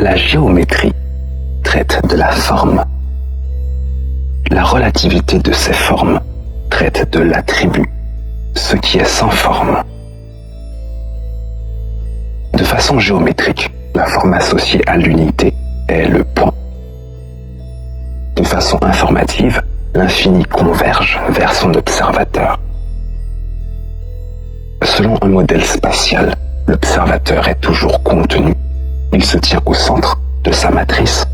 La géométrie traite de la forme. La relativité de ces formes traite de l'attribut, ce qui est sans forme. De façon géométrique, la forme associée à l'unité est le point. De façon informative, l'infini converge vers son observateur. Selon un modèle spatial, l'observateur est toujours contenu. Il se tient au centre de sa matrice.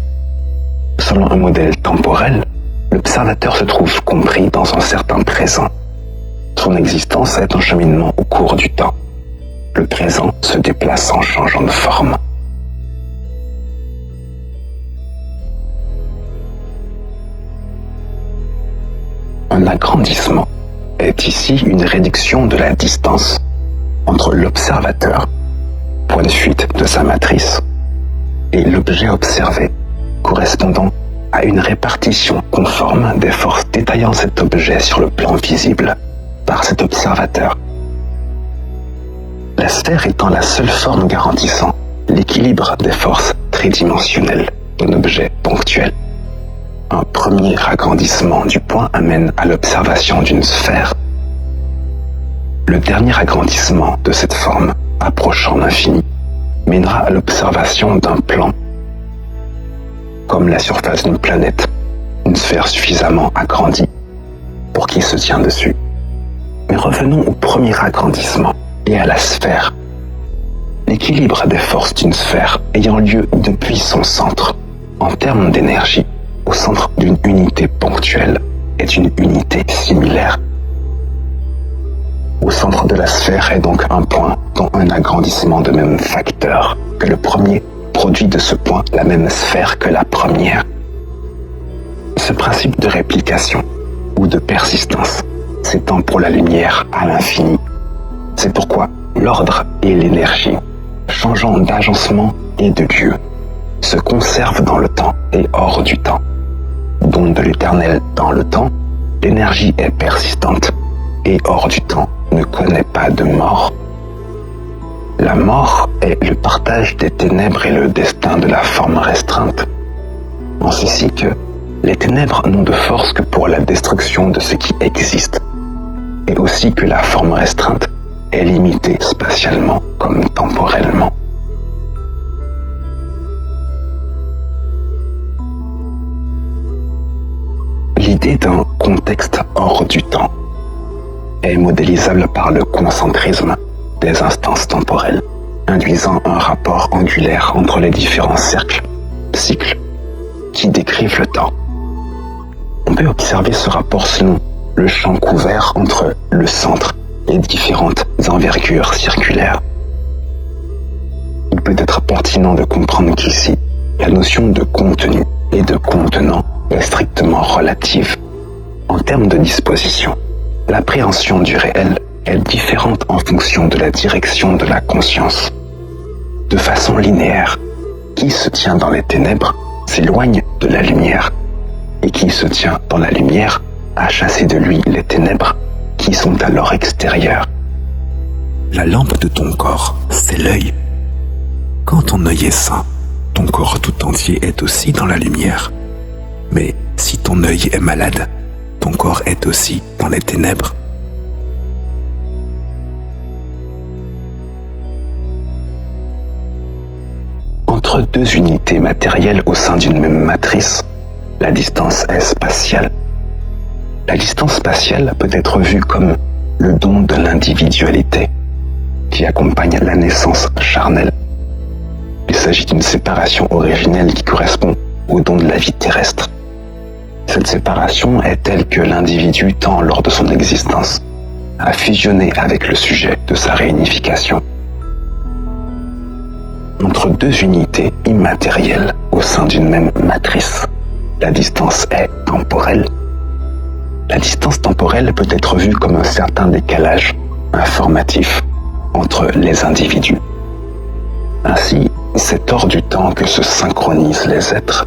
Selon un modèle temporel, l'observateur se trouve compris dans un certain présent. Son existence est un cheminement au cours du temps. Le présent se déplace en changeant de forme. Un agrandissement est ici une réduction de la distance entre l'observateur, point de fuite de sa matrice, et l'objet observé, correspondant à une répartition conforme des forces détaillant cet objet sur le plan visible par cet observateur. La sphère étant la seule forme garantissant l'équilibre des forces tridimensionnelles d'un objet ponctuel. Un premier agrandissement du point amène à l'observation d'une sphère. Le dernier agrandissement de cette forme, approchant l'infini, mènera à l'observation d'un plan, comme la surface d'une planète, une sphère suffisamment agrandie pour qu'il se tient dessus. Mais revenons au premier agrandissement et à la sphère. L'équilibre des forces d'une sphère ayant lieu depuis son centre, en termes d'énergie, au centre d'une unité ponctuelle, est une unité similaire. Au centre de la sphère est donc un point dont un agrandissement de même facteur que le premier produit de ce point la même sphère que la première. Ce principe de réplication ou de persistance s'étend pour la lumière à l'infini. C'est pourquoi l'ordre et l'énergie, changeant d'agencement et de lieu, se conservent dans le temps et hors du temps. Don de l'éternel dans le temps, l'énergie est persistante et hors du temps ne connaît pas de mort. La mort est le partage des ténèbres et le destin de la forme restreinte. En ceci que les ténèbres n'ont de force que pour la destruction de ce qui existe, et aussi que la forme restreinte est limitée spatialement comme temporellement. L'idée d'un contexte hors du temps est modélisable par le concentrisme des instances temporelles, induisant un rapport angulaire entre les différents cycles, qui décrivent le temps. On peut observer ce rapport selon le champ couvert entre le centre et différentes envergures circulaires. Il peut être pertinent de comprendre qu'ici, la notion de contenu et de contenant est strictement relative. En termes de disposition, l'appréhension du réel est différente en fonction de la direction de la conscience. De façon linéaire, qui se tient dans les ténèbres s'éloigne de la lumière, et qui se tient dans la lumière a chassé de lui les ténèbres qui sont à leur extérieur. La lampe de ton corps, c'est l'œil. Quand ton œil est sain, ton corps tout entier est aussi dans la lumière. Mais si ton œil est malade, ton corps est aussi dans les ténèbres. Entre deux unités matérielles au sein d'une même matrice, la distance est spatiale. La distance spatiale peut être vue comme le don de l'individualité qui accompagne la naissance charnelle. Il s'agit d'une séparation originelle qui correspond au don de la vie terrestre. Cette séparation est telle que l'individu tend lors de son existence à fusionner avec le sujet de sa réunification. Entre deux unités immatérielles au sein d'une même matrice, la distance est temporelle. La distance temporelle peut être vue comme un certain décalage informatif entre les individus. Ainsi, c'est hors du temps que se synchronisent les êtres,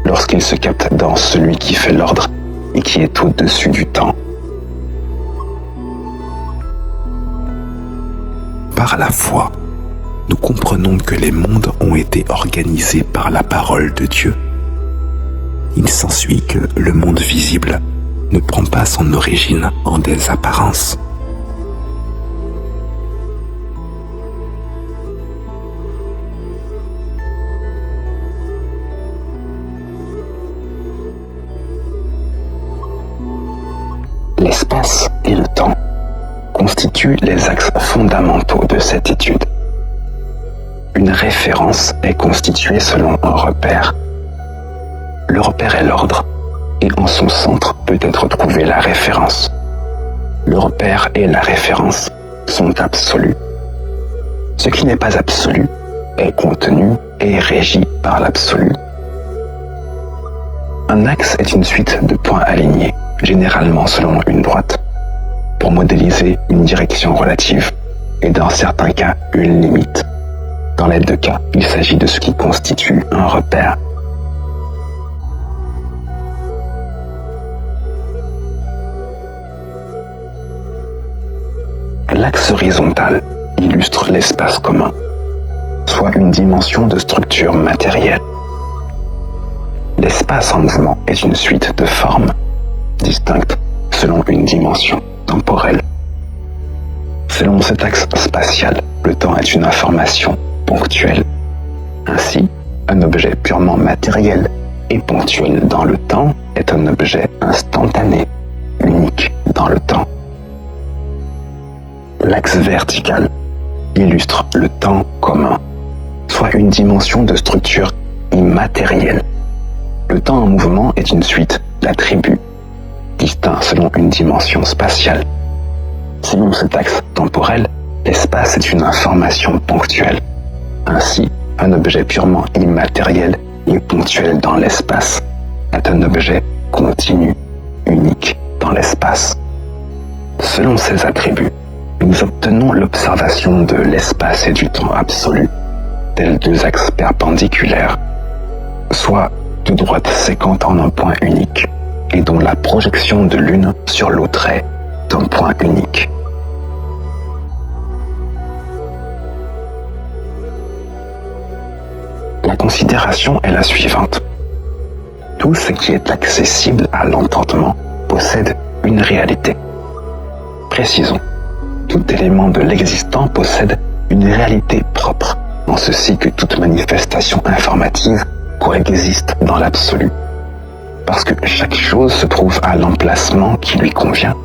lorsqu'ils se captent dans celui qui fait l'ordre et qui est au-dessus du temps. Par la foi, nous comprenons que les mondes ont été organisés par la parole de Dieu. Il s'ensuit que le monde visible ne prend pas son origine en des apparences. L'espace et le temps constituent les axes fondamentaux de cette étude. Une référence est constituée selon un repère. Le repère est l'ordre, et en son centre peut être trouvée la référence. Le repère et la référence sont absolus. Ce qui n'est pas absolu est contenu et régi par l'absolu. Un axe est une suite de points alignés, généralement selon une droite, pour modéliser une direction relative et dans certains cas une limite. Dans les deux cas, il s'agit de ce qui constitue un repère. L'axe horizontal illustre l'espace commun, soit une dimension de structure matérielle. L'espace en mouvement est une suite de formes distinctes selon une dimension temporelle. Selon cet axe spatial, le temps est une information ponctuelle. Ainsi, un objet purement matériel et ponctuel dans le temps est un objet instantané, unique dans le temps. L'axe vertical illustre le temps commun, soit une dimension de structure immatérielle. Le temps en mouvement est une suite d'attributs, distincts selon une dimension spatiale. Selon cet axe temporel, l'espace est une information ponctuelle. Ainsi, un objet purement immatériel et ponctuel dans l'espace est un objet continu, unique dans l'espace. Selon ces attributs, nous obtenons l'observation de l'espace et du temps absolu, tels deux axes perpendiculaires, soit deux droites séquentes en un point unique, et dont la projection de l'une sur l'autre est d'un point unique. La considération est la suivante. Tout ce qui est accessible à l'entendement possède une réalité. Précisons. Tout élément de l'existant possède une réalité propre, en ceci que toute manifestation informative coexiste dans l'absolu. Parce que chaque chose se trouve à l'emplacement qui lui convient.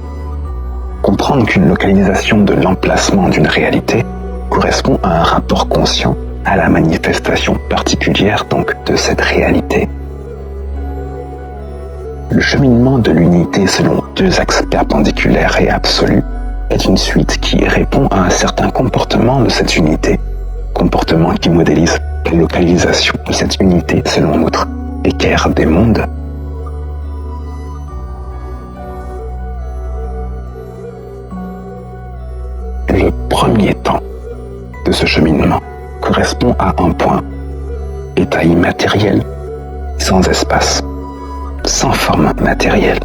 Comprendre qu'une localisation de l'emplacement d'une réalité correspond à un rapport conscient à la manifestation particulière donc de cette réalité. Le cheminement de l'unité selon deux axes perpendiculaires et absolus est une suite qui répond à un certain comportement de cette unité, comportement qui modélise la localisation de cette unité selon notre équerre des mondes. Le premier temps de ce cheminement correspond à un point, état immatériel, sans espace, sans forme matérielle.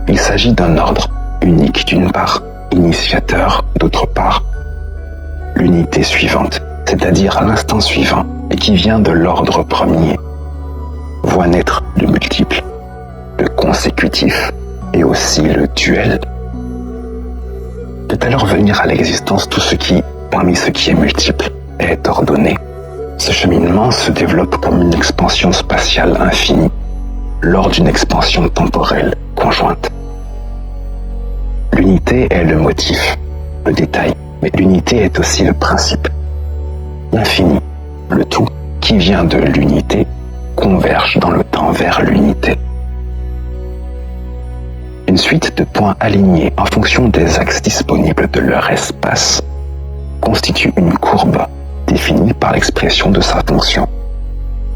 Il s'agit d'un ordre unique d'une part, initiateur d'autre part. L'unité suivante, c'est-à-dire l'instant suivant, et qui vient de l'ordre premier, voit naître le multiple, le consécutif et aussi le duel. Peut alors venir à l'existence tout ce qui, parmi ce qui est multiple, est ordonné. Ce cheminement se développe comme une expansion spatiale infinie, lors d'une expansion temporelle conjointe. L'unité est le motif, le détail, mais l'unité est aussi le principe. L'infini, le tout qui vient de l'unité, converge dans le temps vers l'unité. Une suite de points alignés en fonction des axes disponibles de leur espace constitue une courbe définie par l'expression de sa fonction.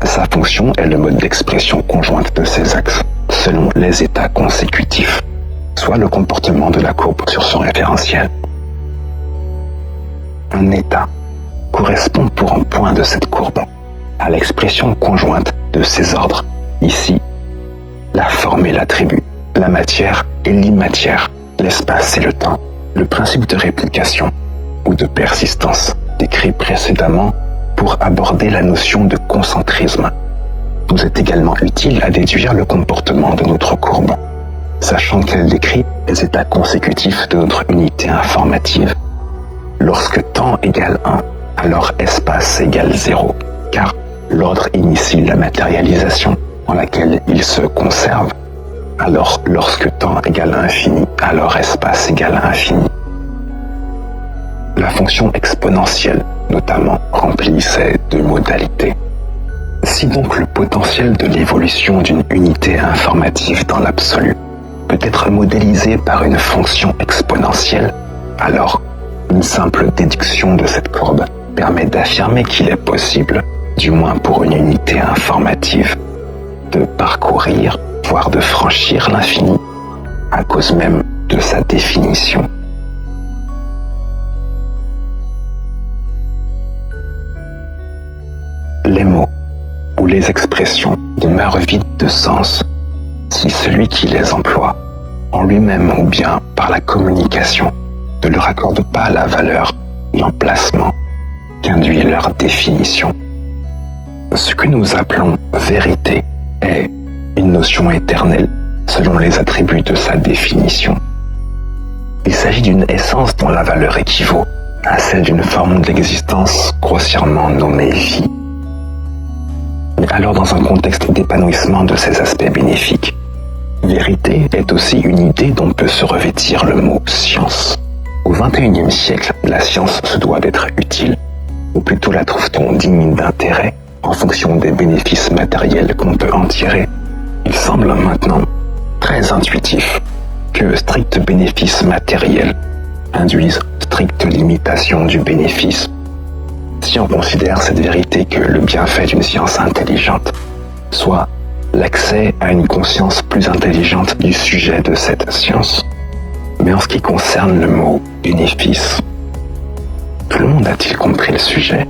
Sa fonction est le mode d'expression conjointe de ces axes, selon les états consécutifs, soit le comportement de la courbe sur son référentiel. Un état correspond pour un point de cette courbe à l'expression conjointe de ces ordres. Ici, la forme et l'attribut, la matière et l'immatière, l'espace et le temps, le principe de réplication ou de persistance décrit précédemment pour aborder la notion de concentrisme, nous est également utile à déduire le comportement de notre courbe, sachant qu'elle décrit les états consécutifs de notre unité informative. Lorsque temps égale 1, alors espace égale 0, car l'ordre initie la matérialisation en laquelle il se conserve. Alors lorsque temps égale infini, alors espace égale infini. La fonction exponentielle, notamment, remplit ces deux modalités. Si donc le potentiel de l'évolution d'une unité informative dans l'absolu peut être modélisé par une fonction exponentielle, alors une simple déduction de cette courbe permet d'affirmer qu'il est possible, du moins pour une unité informative, de parcourir, voire de franchir l'infini, à cause même de sa définition. Les mots ou les expressions demeurent vides de sens si celui qui les emploie, en lui-même ou bien par la communication, ne leur accorde pas la valeur, l'emplacement qu'induit leur définition. Ce que nous appelons vérité est une notion éternelle selon les attributs de sa définition. Il s'agit d'une essence dont la valeur équivaut à celle d'une forme d'existence grossièrement nommée vie. Mais alors dans un contexte d'épanouissement de ses aspects bénéfiques, vérité est aussi une idée dont peut se revêtir le mot science. Au XXIe siècle, la science se doit d'être utile, ou plutôt la trouve-t-on digne d'intérêt en fonction des bénéfices matériels qu'on peut en tirer. Il semble maintenant très intuitif que strict bénéfice matériel induise stricte limitation du bénéfice. Si on considère cette vérité que le bienfait d'une science intelligente, soit l'accès à une conscience plus intelligente du sujet de cette science. Mais en ce qui concerne le mot bénéfice, tout le monde a-t-il compris le sujet ?